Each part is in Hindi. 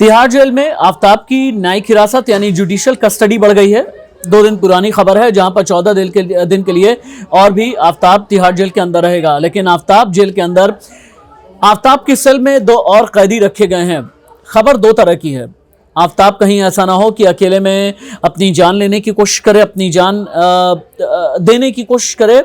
तिहाड़ जेल में आफताब की न्यायिक हिरासत यानी जुडिशियल कस्टडी बढ़ गई है। 2 दिन पुरानी खबर है, जहां पर 14 दिन के लिए और भी आफताब तिहाड़ जेल के अंदर रहेगा। लेकिन आफताब जेल के अंदर आफताब की सेल में 2 और कैदी रखे गए हैं। खबर 2 तरह की है। आफताब कहीं ऐसा ना हो कि अकेले में अपनी जान लेने की कोशिश करे, अपनी जान देने की कोशिश करे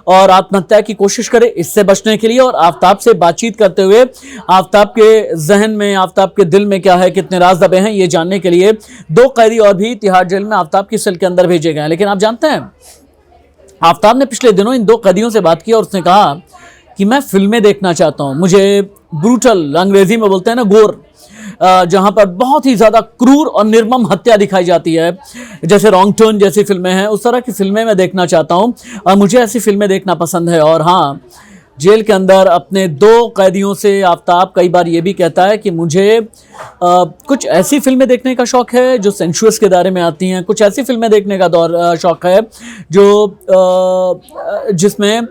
और आत्महत्या की कोशिश करे। इससे बचने के लिए और आफताब से बातचीत करते हुए आफताब के जहन में, आफताब के दिल में क्या है, कितने राज दबे हैं, ये जानने के लिए 2 कैदी और भी तिहाड़ जेल में आफताब की सेल के अंदर भेजे गए हैं। लेकिन आप जानते हैं, आफताब ने पिछले दिनों इन 2 कैदियों से बात की और उसने कहा कि मैं फिल्में देखना चाहता हूं, मुझे ब्रूटल, अंग्रेजी में बोलते हैं ना गोर, जहां पर बहुत ही ज्यादा क्रूर और निर्मम हत्या दिखाई जाती है, जैसे रॉन्ग टर्न जैसी फिल्में हैं, उस तरह की फिल्में मैं देखना चाहता हूं और मुझे ऐसी फिल्में देखना पसंद है। और हाँ, जेल के अंदर अपने 2 कैदियों से आफताब कई बार ये भी कहता है कि मुझे कुछ ऐसी फिल्में देखने का शौक है जो सेंशुअस के दायरे में आती हैं, कुछ ऐसी फिल्में देखने का शौक है जो जिसमें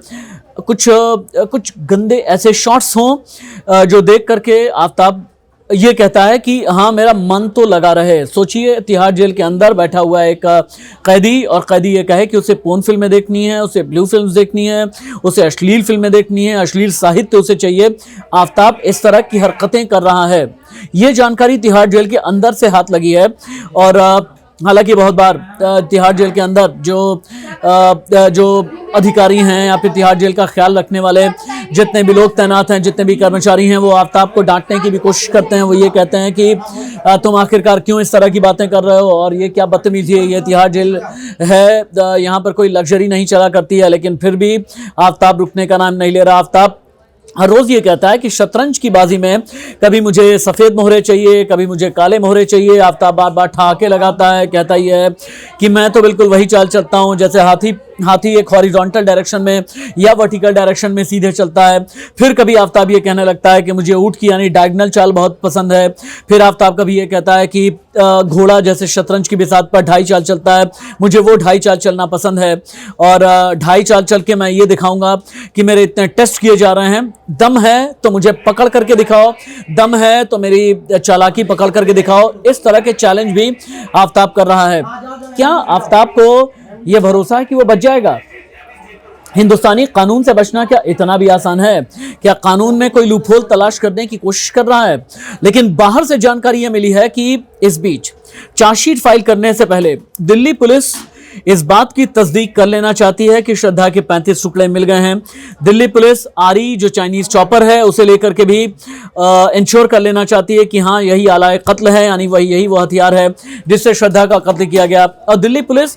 कुछ गंदे ऐसे शॉट्स हों जो देख करके आफताब ये कहता है कि हाँ, मेरा मन तो लगा रहे। सोचिए, तिहाड़ जेल के अंदर बैठा हुआ एक कैदी और कैदी ये कहे कि उसे पोर्न फिल्में देखनी है, उसे ब्लू फिल्म्स देखनी है, उसे अश्लील फिल्में देखनी है, अश्लील साहित्य उसे चाहिए। आफताब इस तरह की हरकतें कर रहा है। ये जानकारी तिहाड़ जेल के अंदर से हाथ लगी है। और हालांकि बहुत बार तिहाड़ जेल के अंदर जो अधिकारी हैं या फिर तिहाड़ जेल का ख्याल रखने वाले जितने भी लोग तैनात हैं, जितने भी कर्मचारी हैं, वो आफताब को डांटने की भी कोशिश करते हैं। वो ये कहते हैं कि तुम आखिरकार क्यों इस तरह की बातें कर रहे हो और ये क्या बदतमीजी है, ये तिहाड़ जेल है, यहाँ पर कोई लग्जरी नहीं चला करती है। लेकिन फिर भी आफताब रुकने का नाम नहीं ले रहा। आफताब हर रोज ये कहता है कि शतरंज की बाजी में कभी मुझे सफेद मोहरे चाहिए, कभी मुझे काले मोहरे चाहिए। आफताब बार बार ठहाके लगाता है, कहता ही है कि मैं तो बिल्कुल वही चाल चलता हूं जैसे हाथी एक हॉरिजॉन्टल डायरेक्शन में या वर्टिकल डायरेक्शन में सीधे चलता है। फिर कभी आफताब ये कहने लगता है कि मुझे ऊंट की यानी डायगोनल चाल बहुत पसंद है। फिर आफताब कभी ये कहता है कि घोड़ा जैसे शतरंज की बिसात पर 2.5 चाल चलता है, मुझे वो 2.5 चाल चलना पसंद है और 2.5 चाल चल के मैं ये दिखाऊंगा कि मेरे इतने टेस्ट किए जा रहे हैं। दम है तो मुझे पकड़ करके दिखाओ, दम है तो मेरी चालाकी पकड़ करके दिखाओ। इस तरह के चैलेंज भी आफताब कर रहा है। क्या आफताब को यह भरोसा है कि वो बच जाएगा? हिंदुस्तानी कानून से बचना क्या इतना भी आसान है? क्या कानून में कोई लूपहोल तलाश करने की कोशिश कर रहा है? लेकिन बाहर से जानकारी यह मिली है कि इस बीच चार्जशीट फाइल करने से पहले दिल्ली पुलिस इस बात की तस्दीक कर लेना चाहती है कि श्रद्धा के 35 टुकड़े मिल गए हैं। दिल्ली पुलिस आरी जो चाइनीज चॉपर है उसे लेकर के भी इंश्योर कर लेना चाहती है कि हाँ, यही आला कत्ल है, यानी यही वो हथियार है जिससे श्रद्धा का कत्ल किया गया। और दिल्ली पुलिस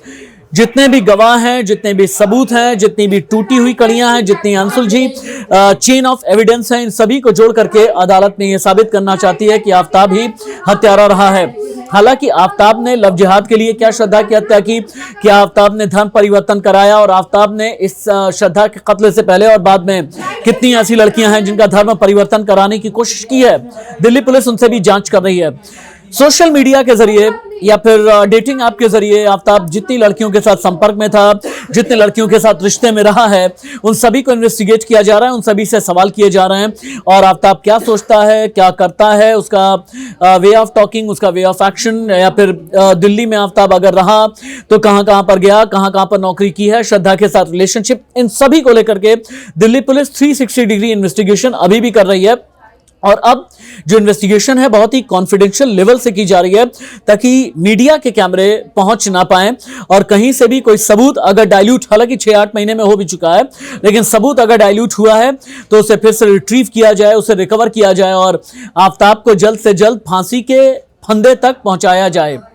जितने भी गवाह हैं, जितने भी सबूत हैं, जितनी भी टूटी हुई कड़ियां हैं, जितनी अनसुलझी चेन ऑफ एविडेंस है, इन सभी को जोड़ करके अदालत में यह साबित करना चाहती है कि आफताब ही हत्यारा रहा है। हालांकि आफताब ने लव जिहाद के लिए क्या श्रद्धा की हत्या की, क्या आफताब ने धर्म परिवर्तन कराया और आफताब ने इस श्रद्धा के कत्ल से पहले और बाद में कितनी ऐसी लड़कियां हैं जिनका धर्म परिवर्तन कराने की कोशिश की है, दिल्ली पुलिस उनसे भी जांच कर रही है। सोशल मीडिया के जरिए या फिर डेटिंग ऐप के जरिए आफताब जितनी लड़कियों के साथ संपर्क में था, जितने लड़कियों के साथ रिश्ते में रहा है, उन सभी को इन्वेस्टिगेट किया जा रहा है, उन सभी से सवाल किए जा रहे हैं। और आफताब क्या सोचता है, क्या करता है, उसका वे ऑफ टॉकिंग, उसका वे ऑफ एक्शन, या फिर दिल्ली में आफताब अगर रहा तो कहां कहां पर गया, कहां कहां पर नौकरी की है, श्रद्धा के साथ रिलेशनशिप, इन सभी को लेकर के दिल्ली पुलिस 360 डिग्री इन्वेस्टिगेशन अभी भी कर रही है। और अब जो इन्वेस्टिगेशन है बहुत ही कॉन्फिडेंशियल लेवल से की जा रही है ताकि मीडिया के कैमरे पहुंच ना पाए और कहीं से भी कोई सबूत अगर डाइल्यूट, हालांकि 6-8 महीने में हो भी चुका है, लेकिन सबूत अगर डाइल्यूट हुआ है तो उसे फिर से रिट्रीव किया जाए, उसे रिकवर किया जाए और आफताब को जल्द से जल्द फांसी के फंदे तक पहुंचाया जाए।